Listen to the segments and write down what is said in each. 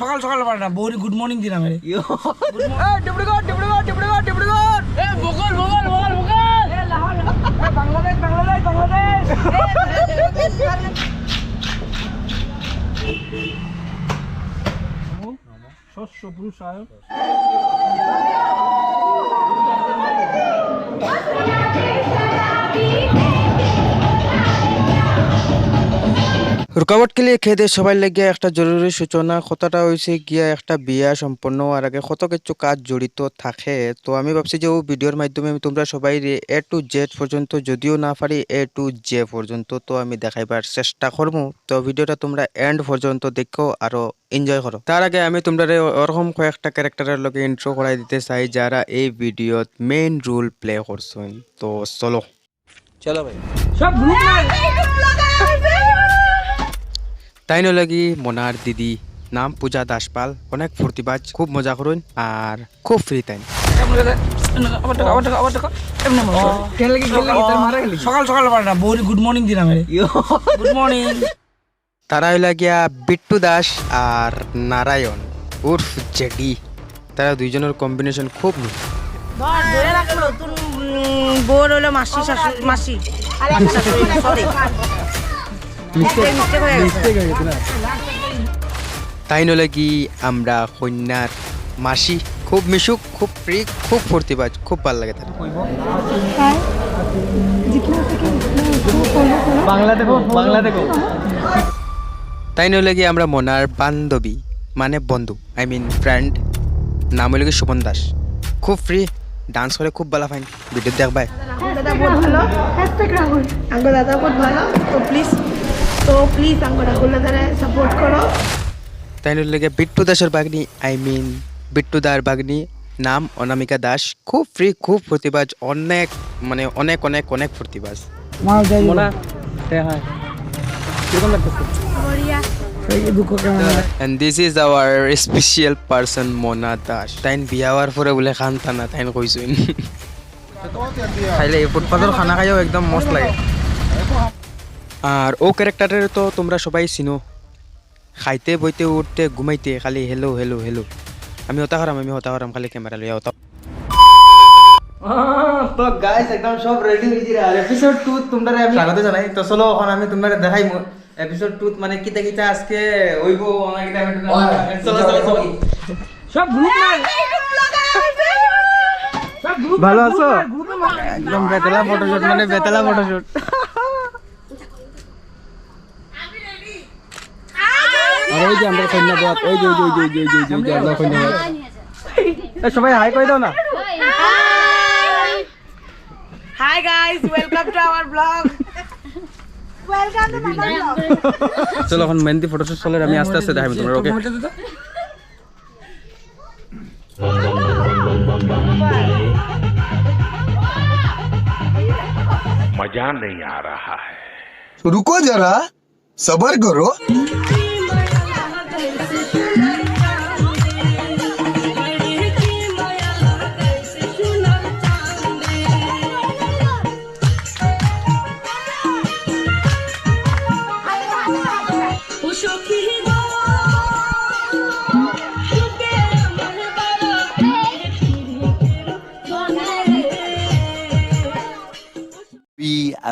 সকাল সকাল পারে না বৌরি গুড মর্নিং দিলাম রে বাংলাদেশ বাংলাদেশ বাংলাদেশ শস্য পুরুষায়ন रुकावट के लिए खेदे सबाई लगे एक जरूरी सूचना कतटा होइसे गিয়া একটা বিয়া সম্পন্ন হওয়ার আগে কত কিছু কাজ জড়িত থাকে তো আমি ভাবছি যে ও ভিডিওর মাধ্যমে আমি তোমরা সবাই এ টু জেড পর্যন্ত যদিও না পারি এ টু জে পর্যন্ত তো আমি দেখাইবার চেষ্টা করব তো ভিডিওটা তোমরা এন্ড পর্যন্ত দেখো আর এনজয় করো তার আগে আমি তোমরা ওরকম কয়েকটা ক্যারেক্টারের লগে ইন্ট্রো করাই দিতে চাই যারা এই ভিডিওত মেইন রোল প্লে করছেন তো চলো চলো ভাই সব গ্রুপ তাইনো লাগি মোনার দিদি নাম পূজা দাসপাল অনেক ফুর্তিবাজ খুব মজা করুন আর খুব ফ্রি টাইম সকাল সকাল পারে না বৌরি গুড মর্নিং দিলাম রে গুড মর্নিং তারা হইলা গিয়া বিট্টু দাস আর নারায়ণ উর্ফ জেডি তারা দুইজনের কম্বিনেশন খুব বোর হলো মাসি মাসি তাই নলাগি আমরা কন্যার মাসি খুব মিশুক খুব ফ্রি খুব ফুর্তিবাজ খুব ভালো লাগে তার তাই নলাগি আমরা মোনার বান্ধবী মানে বন্ধু আই মিন ফ্রেন্ড নাম হইল কি সুমন দাস খুব ফ্রি ডান্স করে খুব ভালো ফাইন ভিডিও দেখবাই দাদা বহুত ভালো হ্যাশট্যাগ রাহুল আঙ্গো দাদা বহুত ভালো তো প্লিজ আঙ্গো রাহুল দাদারে সাপোর্ট করো তাই নলাগি বিট্টু দাসের বাগনি আই মিন বিট্টু দার বাগনি নাম অনামিকা দাস খুব ফ্রি খুব ফুর্তিবাজ অনেক মানে অনেক অনেক অনেক ফুর্তিবাজ মোনা হ্যাঁ কিরকম লাগতেছে বড়িয়া and this is our special person Mona Dash তাইন বিয়া হওয়ার পরে বলে খান টানা তাইন কইছুন খাইলে ফুটপাতের খানা খাইও একদম মস্ত লাগে আর ও ক্যারেক্টারের তো তোমরা সবাই চিনো খাইতে বইতে উঠতে ঘুমাইতে খালি হেলো হেলো হেলো আমি হতা করাম খালি ক্যামেরা লইয়া হতা তো গাইস একদম সব রেডি হয়ে গিয়ে আর এপিসোড 2 তোমরা আমি স্বাগত জানাই তো চলো এখন আমি তোমরা দেখাই এপিসোড 2 মানে কিটা কিটা আজকে হইবো অনেক টাইম চলো সব গ্রুপ ভালো আছো একদম বেতলা ফটোশুট মানে বেতলা ফটোশুট আর ওই যে আমরা কন্যাবাদ ওই যে আমরা কন্যাবাদ সবাই হাই কই দাও না hi guys welcome to our blog welcome to my blog চলো এখন মেহেন্দি ফটোশুট চলে আমি আস্তে আস্তে দেখাবো তোমরা ওকে मजा नहीं आ रहा है रुको जरा सबर करो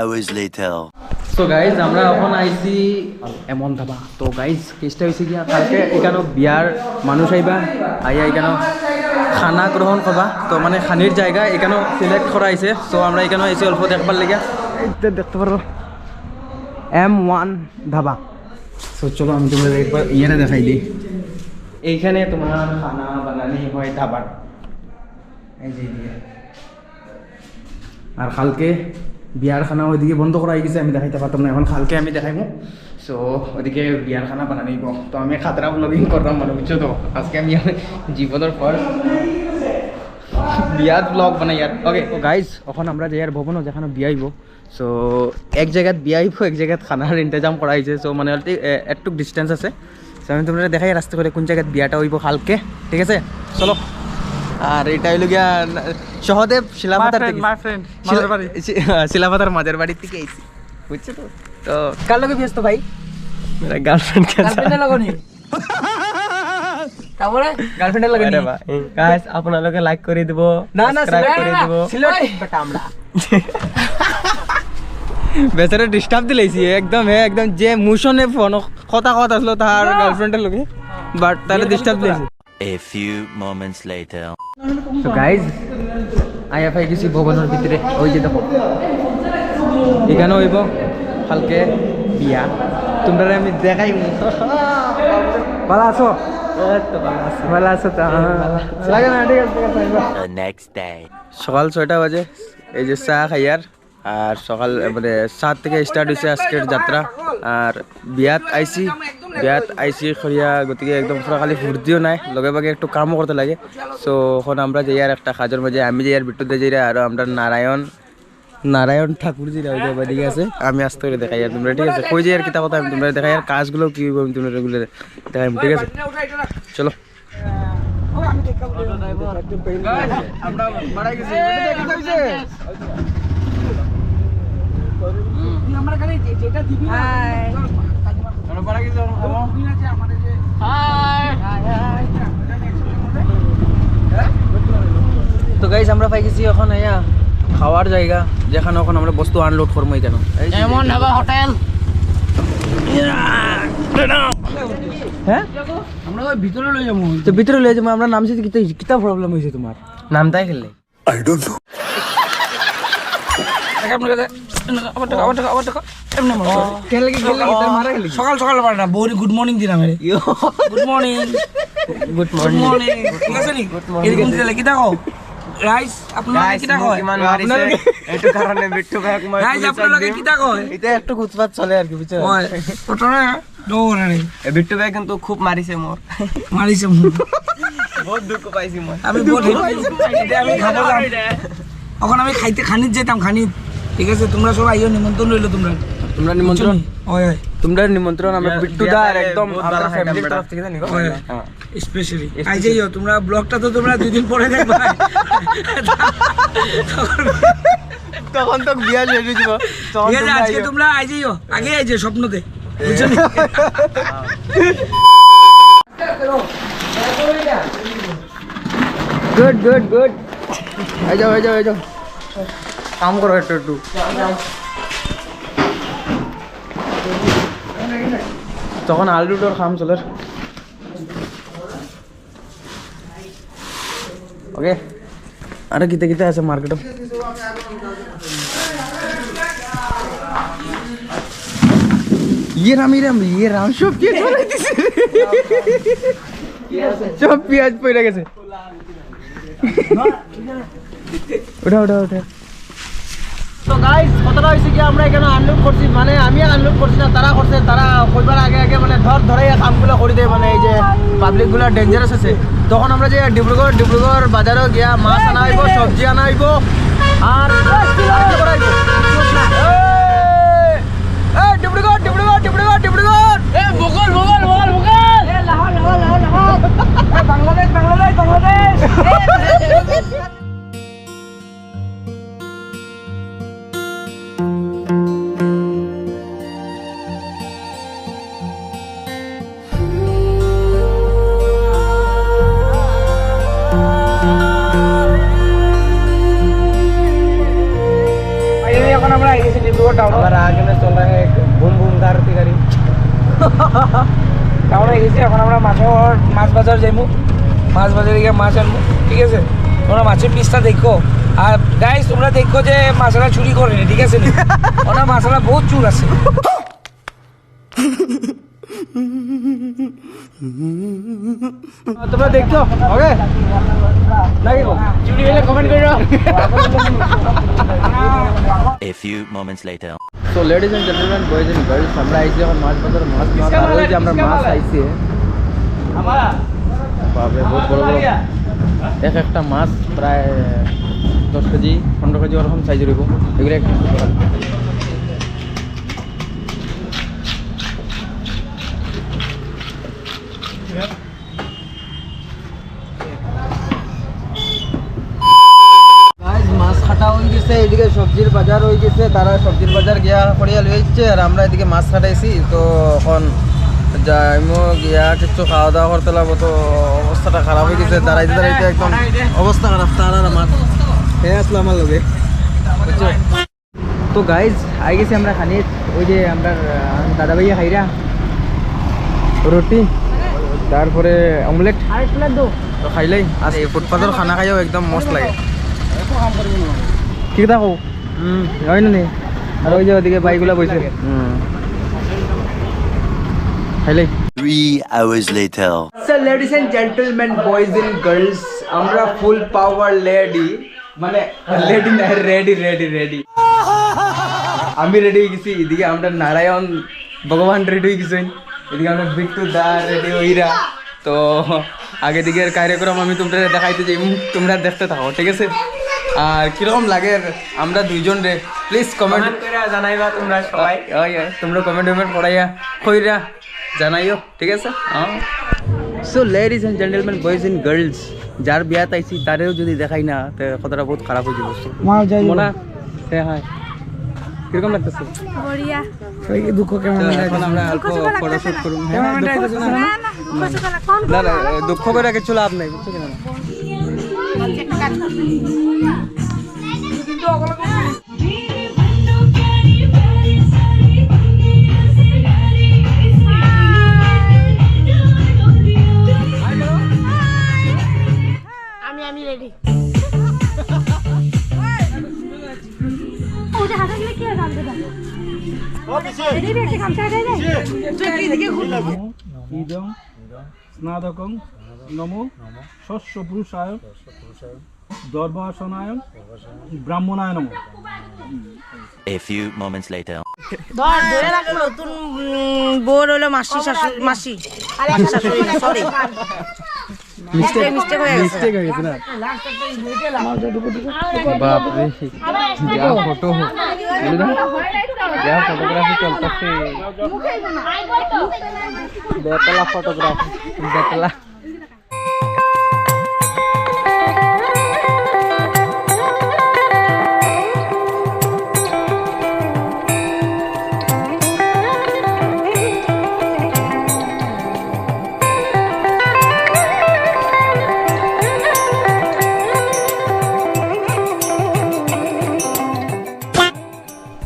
hours later সো গাইজ আমরা এখন আইছি এমন ধাবা তো গাইজ কেসটা হয়েছে গিয়া কালকে এখানে বিয়ার মানুষ আইবা আইয়া এখানে খানা গ্রহণ করবা তো মানে খানির জায়গা এখানে সিলেক্ট করা হয়েছে সো আমরা এখানে আইছি অল্প দেখবার লেগে দেখতে পারো M1 ধাবা সো চলো আমি তোমরা একবার ইয়েটা দেখাই দিই এইখানে তোমার খানা বানানি হয় ধাবার এই যে আর কালকে বিয়ার খানা ওইদিকে বন্ধ করা হয়ে গেছে আমি দেখাইতে পারতাম না এখন কালকে আমি দেখাইবো সো ওইদিকে বিয়ার খানা বানানিব তো আমি খাতরা ব্লগিং করলাম মানে বুঝছো তো আজকে আমি জীবনের পর বিয়ার ব্লগ বানাই আর ওকে তো গাইজ এখন আমরা যাই আর ভবনও যেখানে বিয়া হইব সো এক জায়গাত বিয়া হইব এক জায়গাত খানার ইন্তজাম করা হয়েছে সো মানে একটু ডিস্টেন্স আছে সো আমি তোমরা দেখাই রাস্তা করে কোন জায়গাত বিয়াটা হইব কালকে ঠিক আছে চলো আর এটা হইল গিয়া সহদেব শিলাপাতার থেকে শিলাপাতার মাঝের বাড়ির থেকে আইছি বুঝছো তো তো কার লগে ব্যস্ত ভাই मेरा গার্লফ্রেন্ড কে গার্লফ্রেন্ডের লগনি তারপরে গার্লফ্রেন্ডের লগনি আরে ভাই গাইস আপনারা লাইক করে দিব না না সাবস্ক্রাইব করে দিব সিলেট বেটা আমরা বেচারা ডিস্টার্ব দিলাইছি একদম যে মোশনে ফোন কথা আসলো তার গার্লফ্রেন্ডের লগে বাট তাহলে ডিস্টার্ব দিলাইছি A few moments later. তো গাইস আয়া পাই গেছি ভবনের ভিতরে ওই যে দেখো এখানে হইব কালকে বিয়া তোমরা আমি দেখাই ভালো আছো ভালো আছো তো লাগে না ঠিক আছে The next day. সকাল 6টা বাজে এই যে চা খাইয়ার আর সকাল মানে 7 থেকে স্টার্ট হয়েছে আজকের যাত্রা আর বিয়াত আইসি খরিয়া গতিকে একদম পুরো খালি ফুর্তিও নাই লগে ভাগে একটু কামও করতে লাগে সো এখন আমরা যাই আর একটা কাজের মাঝে আমি যাই আর বিট্টুতে যাই আর আমরা নারায়ণ ঠাকুর জি ওইদিকে আছে আমি আসতে করে দেখাই আর তোমরা ঠিক আছে কই যাই আর কিতা কথা আমি তোমরা দেখাই আর কাজগুলো কি আমি তোমরা রেগুলো দেখাই ঠিক আছে চলো আমরা বাড়াই গেছি আমরা খালি যেটা দিবি না আমরা পড়া গেছে আমাদের যে হাই তো গাইস আমরা পাই গেছি এখন আয়া খাওয়ার জায়গা যেখানে এখন আমরা বস্তু আনলোড করবো কেন এমন ঢাবা হোটেল হ্যাঁ আমরা ওই ভিতরে লই যাবো তো ভিতরে লয়ে যাবো আমরা নামছি কিতা প্রবলেম হয়েছে তোমার নামটাই খেললে I don't know. সকাল সকাল পারে বৌরি গুড মর্নিং দিলাম good morning good good morning ঠিক আছে নি এরকম দিলে কি দেখো রাইস আপনারা কি দেখো একটু কারণে বিট্টু ভাই রাইস আপনারা কি দেখো এটা একটু কুচপাত চলে আর কি বুঝছো ওই ওটা দৌড় রে বিট্টু ভাই কিন্তু খুব মারিছে মোর মারিছে বহুত দুঃখ পাইছি মই আমি বহুত এটা আমি খাবো এখন আমি খানিত যেতাম খানিত ঠিক আছে তোমরা সব আইও নিমন্ত্রণ রইলো তোমরা নিমন্ত্রণ ওই তোমরা নিমন্ত্রণ আমরা বিট্টু দা আর একদম আমরা ফ্যামিলির তরফ থেকে জানি স্পেশালি আই যাইও তোমরা ব্লগটা তো তোমরা 2 দিন পরে দেখবা তখন তো বিয়া শেষ হয়ে যাব ঠিক আছে আজকে তোমরা আই যাইও আগে আই যাও স্বপ্নতে বুঝছো গুড আই যাও কাম করো একটু তখন আলুটোর খাম চলে ওকে আরে কিতে আছে মার্কেটে ये राम सब সব পেঁয়াজ পড়ে গেছে ওটা তো গাইস কতটা হইছে কি আমরা এখানে আনলোড করছি মানে আমি আনলোড করছি না তারা করছে তারা কইবার আগে মানে ধরে কামগুলো করে দেয় মানে এই যে পাবলিক গুলো ডেঞ্জারাস আছে তখন আমরা যে ডিব্রুগড় বাজারে গিয়া মাছ আনা হইব সবজি আনা হইব আর কি করা হইব এই ডিব্রুগড় এ বগল এ লাহোর এ বাংলাদেশ এখন আমরা আই গেছি ডিব্রুগড় টাউন हमारा आगे में चल रहा है बूम बूम गाड़ी টাউনে গেছি এখন আমরা মাছ বাজার যাইমু মাছ বাজারে গিয়ে মাছ আনবো ঠিক আছে তোমরা মাছের পিসটা দেখো আর গাইস তোমরা দেখো যে মাছরা চুরি করে নি ঠিক আছে ওরা মাছরা বহুত চুর আছে তোমরা দেখছো ওকে নাকি চুরি হলে কমেন্ট করো A few moments later. So ladies and gentlemen, boys and girls, আমরা আইছি এখন মাছ বাজার মাছ আর ওই যে আমরা মাছ আইছি বাপরে বহুত বড় একটা মাছ প্রায় 10 কেজি 15 কেজি ওরকম সাইজের হইব এগুলো একটা মাছ কাটা হয়ে গেছে এদিকে সবজি সবজির বাজার হয়ে গেছে, তারা সবজির বাজার গিয়া করিয়া লয়ে যাচ্ছে, আর আমরা এদিকে মাছ কাটাইছি। তো এখন যাইমো গিয়া কিছু খাওয়া দাওয়া করতে লাগবো। তো অবস্থাটা খারাপ হয়ে গেছে, দাঁড়াইতে দাঁড়াইতে একদম অবস্থা খারাপ। তার আর আমার হ্যাঁ আসলো আমার লগে, বুঝছো? তো গাইজ আই গেছি আমরা খানি, ওই যে আমরা দাদা ভাইয়া খাইরা রুটি, তারপরে অমলেট তো খাইলাই। আর এই ফুটপাথর খানা খাইও একদম মস্ত লাগে। কি দেখো হয় না? আর ওই যে ওদিকে বাইকগুলা বইছে, খাইলাই। 3 hours later. So ladies and gentlemen, boys and girls, আমরা ফুল পাওয়ার লেডি, মানে লেডি না, রেডি। আমি রেডি হয়ে গেছি, এদিকে আমরা নারায়ণ ভগবান রেডি হয়ে গেছেন, এদিকে আমরা বিট্টু দা রেডি হইরা। তো আগে দিকের কার্যক্রম আমি তোমরা দেখাইতে যাই, তোমরা দেখতে থাকো, ঠিক আছে? আর কিরকম লাগে আমরা দুইজন রে প্লিজ কমেন্ট করে জানাইবা তোমরা সবাই। তোমরা কমেন্ট পড়াইয়া কইরা জানাইও, ঠিক আছে? So ladies and gentleman, boys and girls, যার বিয়াত আইছি তারেও যদি দেখাই না তো কথাটা বহুত খারাপ হয়ে যাবে। মোনা হ্যাঁ কিরকম লাগতেছে? বড়িয়া। দুঃখ কেমন? এখন আমরা অল্প ফটোশুট করুন। না না দুঃখ করে কিছু লাভ নাই, বুঝছো কিনা? আমি রেডি। ওটা হাতে গেলে কি আর গামছা দাও? রেডি রেডি গামছা দেয় না। তুই এদিকে ঘুর। ইদং স্নাতকং নমো শস্য পুরুষায় দর্বাসনায় ব্রাহ্মণায় নমো। A few moments later. ধরে রাখো নতুন বোর হলো মাসি মাসি সরি মিস্টেক হয়ে গেছে না বাপ রে, যা ফটো যা ফটোগ্রাফি চলতেছে, Betla photography Betla.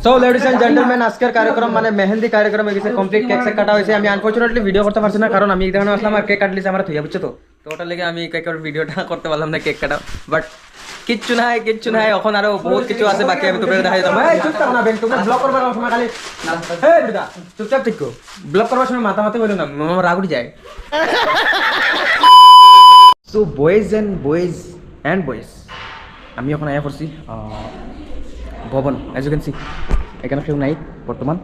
So ladies and gentleman, আজকের কার্যক্রম মানে মেহেন্দি কার্যক্রম হয়ে গেছে কমপ্লিট। কেক কাটা হয়েছে। আমি আনফরচুনেটলি ভিডিও করতে পারছি না, কারণ আমি এখানে আসলাম আর কেক কাটলিছে আমার থইয়া, বুঝছো? তো ওটার লেগে আমি কেকের ভিডিওটা করতে পারলাম না, কেক কাটা। বাট কিচ্ছু নাই, এখন আরো বহুত কিছু আছে বাকি, আমি তোমরা দেখাই দিতাম। এই চুপচাপ না বেন, তোমরা ব্লগ করবার সময় খালি এই বিদা চুপচাপ থাকো, ব্লগ করবার সময় মাথা বলো না, আমার রাগ উঠে যায়। সো বয়েজ এন্ড বয়েজ আমি এখন আয়া করছি ভবন, এজ ইউ ক্যান সি। এখানে কেউ নাই বর্তমান,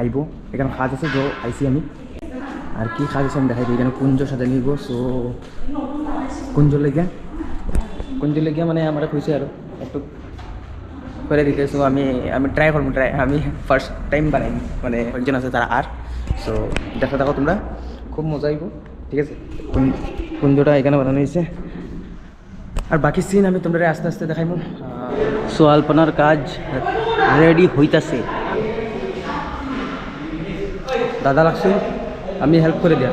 আইব। এখানে কাজ আছে, যে আইসি আমি। আর কি কাজ আছে আমি দেখাই দিই। এখানে কুঞ্জ সাজাই নিব। সো কুঞ্জ লেগে মানে আমার খুঁজছে আর একটু করে দিতে। সো আমি ট্রাই করবো, আমি ফার্স্ট টাইম বানাই, মানে একজন আছে তারা। আর সো দেখা থাকো তোমরা, খুব মজা আইব, ঠিক আছে? কুঞ্জটা এখানে বানানো হয়েছে, আর বাকি সিন আমি তোমরা আস্তে আস্তে দেখাইব। সো আলপনার কাজ রেডি হইতাছে, দাদা লাগছে, আমি হেল্প করে দিয়া।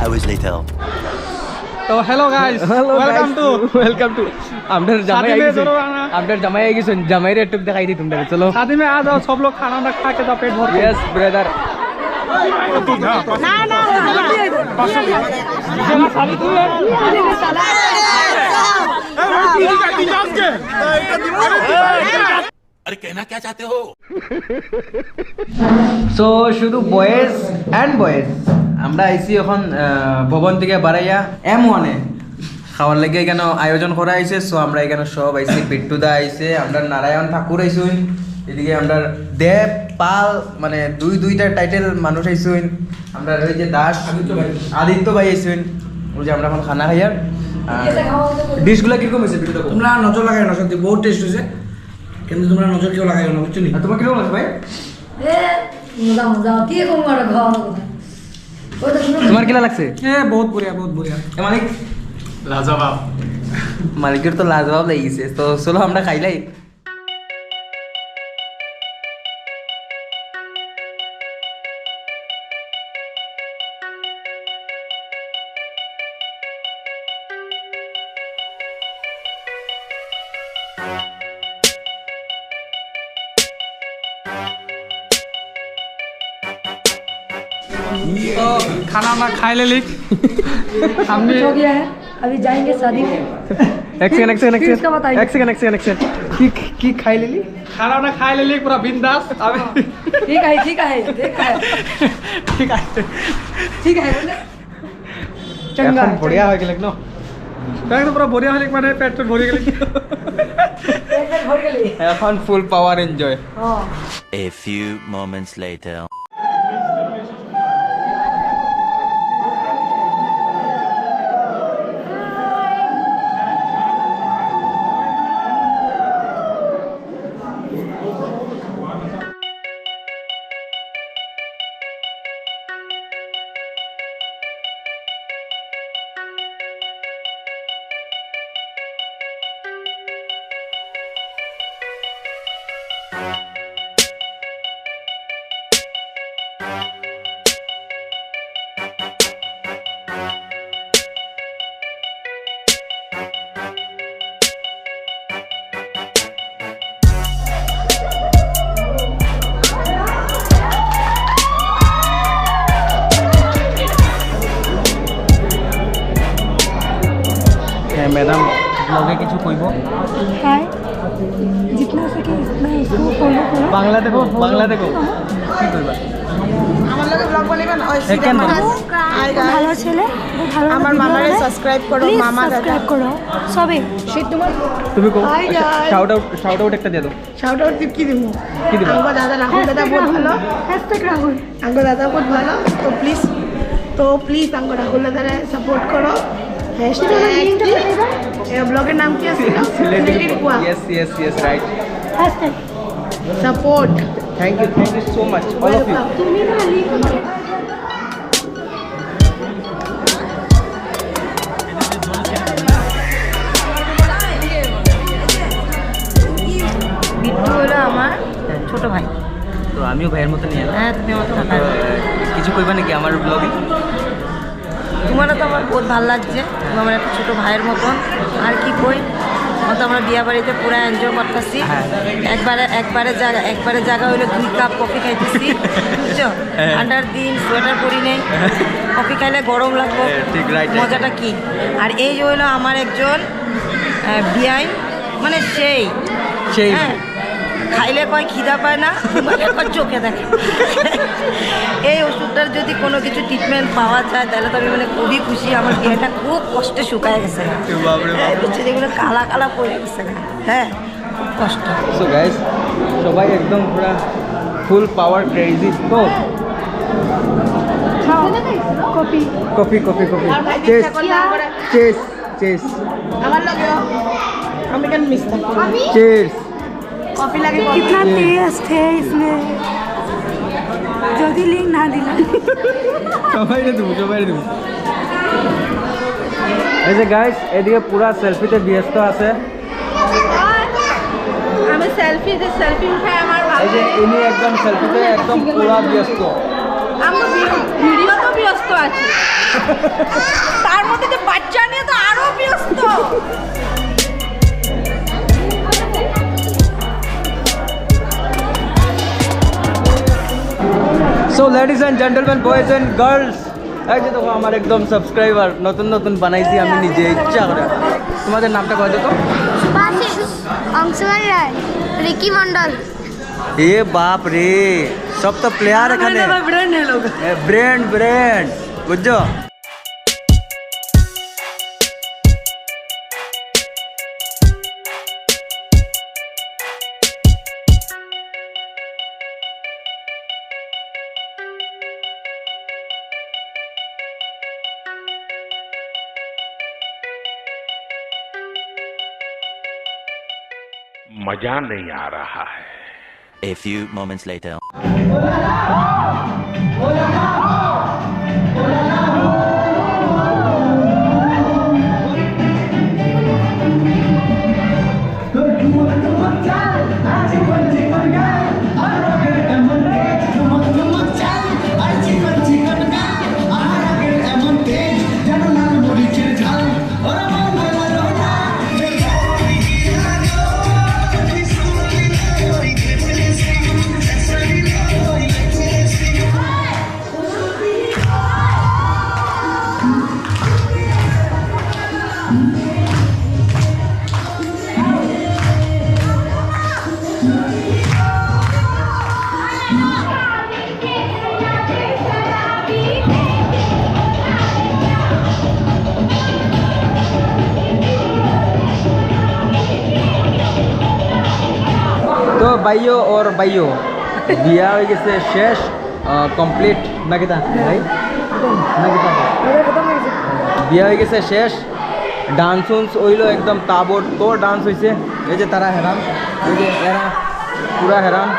Hours later. তো হ্যালো গাইস, ওয়েলকাম টু আপনার জামাই আই গেছেন, জামাইরে একটু দেখাই দিই তোমরা। চলো शादी में आ जाओ, सब लोग खाना ना खा के तो पेट भर। Yes brother. না না अरे कहना क्या चाहते हो? সো শুধু বয়েজ অ্যান্ড বয়েজ আমরা আইসি এখন ভবন থেকে বাড়াইয়া M1-এ খাওয়ার লেগে এখানে আয়োজন করা হয়েছে। সো আমরা এখানে সব আইসি, বিট্টুদা আইসে, আমরা নারায়ণ ঠাকুর আইসুন, এদিকে আমরা দেব পাল, মানে দুইটা টাইটেল মানুষ আইসুন। আমরা ওই যে দাস আদিত্য ভাই আইসুন। ওই যে আমরা এখন খানা খাইয়ার। ডিশগুলো কিরকম হয়েছে বিট্টুদা? তোমরা নজর লাগাই না, সত্যি বহুত টেস্ট হয়েছে। কিন্তু তোমরা নজর কেউ লাগাইও না, বুঝছো নি? তোমার কিরকম লাগছে ভাই? তোমার কিলা লাগছে? বহুত বঢ়িয়া, বহুত বঢ়িয়া। মালিক লাজবাব। মালিকের তো লাজবাব লাগিছে, তো চলো আমরা খাইলাই। तो खाना वाना खाए ले लिख हमने हो गया है, अभी जाएंगे शादी में। एक सेकंड फिर उसका बताइए। की खाई लेली? खाना वाना खाए ले लिख पूरा बिंदास अब ठीक है, ठीक है, ठीक है, ठीक है ठीक है बोले। चंगा এখন বড়িয়া হয়ে গেল না? बैग तो पूरा बढ़िया है माने पेट तो भरी गेली पेट भर गेली। এখন ফুল পাওয়ার এনজয়। हां A few moments later. Madam ব্লগে কিছু কইব? हाय जितना सके उतना इसको फॉलो करो বাংলা দেখো, বাংলা দেখো কি কইবা? আমার লগে ব্লগ বলিবেন ওই সেকেন্ড ভালো ছেলে ভালো আমার মামারে সাবস্ক্রাইব করো, মামা দাদা সাবস্ক্রাইব করো সবে সে তোমার তুমি কো Hi, guys. শাউট আউট একটা দিয়ে দাও। শাউট আউট কি দিব? কি দিবা? আঙ্গো দাদা রাহুল দাদা বহুত ভালো, রাহুল আঙ্গো দাদা বহুত ভালো। তো প্লিজ আঙ্গো রাহুল দাদারে সাপোর্ট করো। ব্লগের নাম কি আছে? সিলেটির পুয়া। yes right. Hashtag support. Thank you so much all of you. তুমি না লিখো বিট্টু হলো আমার ছোট ভাই। তো আমিও ভাইয়ের মতো নিয়ে এলাম। হ্যাঁ তুমি আমার তো, কাকা। কিছু কইবা নাকি আমার ব্লগে? তোমারও তো আমার বহুত ভালো লাগছে, তুমি আমার একটা ছোটো ভাইয়ের মতন। আর কি কই, আমার তো আমরা বিয়া বাড়িতে পুরো এনজয় করতেছি। হ্যাঁ। একবারে জায়গা হইলো 2 কাপ কফি খাইতেছি, বুঝছো? ঠান্ডার দিন সোয়েটার পরি নেই, কফি খাইলে গরম লাগবো, ঠিক, right. মজাটা কি। আর এই যে হইলো আমার একজন বিয়াই, মানে সেই হ্যাঁ, খাইলে কয় খিদা পায় না, ঘুমালে কয় চোখে দেখে। এই ওষুধটার যদি কোনো কিছু ট্রিটমেন্ট পাওয়া যায় তাহলে তো আমি মানে খুবই খুশি। আমার বিয়েটা খুব কষ্টে শুকায় গেছে, যেগুলো কালা কালা পড়ে গেছে, হ্যাঁ খুব কষ্ট। সো গাইস সবাই একদম পুরা ফুল পাওয়ার ক্রেজি। তো কপি কফি চেস আমার লাগেও আমি কেন মিস থাকবো? চেস কফি লাগে कितना टेस्ट है इसमें যদি লিঙ্ক না দিলাম সবাই দেবো এই যে গাইস এদিকে পুরা সেলফিতে ব্যস্ত আছে। আমি সেলফি উঠাই আমার এই যে ইনি একদম সেলফিতে একদম পুরা ব্যস্ত। আমার ভিডিও তো ব্যস্ত আছে, তার মধ্যে যে বাচ্চা নিয়ে তো আরো ব্যস্ত। So ladies and gentleman, boys and girls, এই যে দেখো আমার একদম সাবস্ক্রাইবার নতুন বানাইছি আমি নিজে ইচ্ছা করে। তোমাদের নামটা কয় দেখো? অংশমান রায়, রিকি মন্ডল। এ বাপ রে, সব তো প্লেয়ার এখানে, ব্র্যান্ড বুঝছো? मजा नहीं आ रहा है। A few moments later. তো বাইও ওর বাইও বিয়া হয়ে গেছে শেষ কমপ্লিট নাকি তা ভাই নাকি তা বিয়া হয়ে গেছে শেষ ডান্স উন্স হইলো একদম তাবড় তো ডান্স হয়েছে এই যে তারা হেরান এই যে এরা পুরা হেরান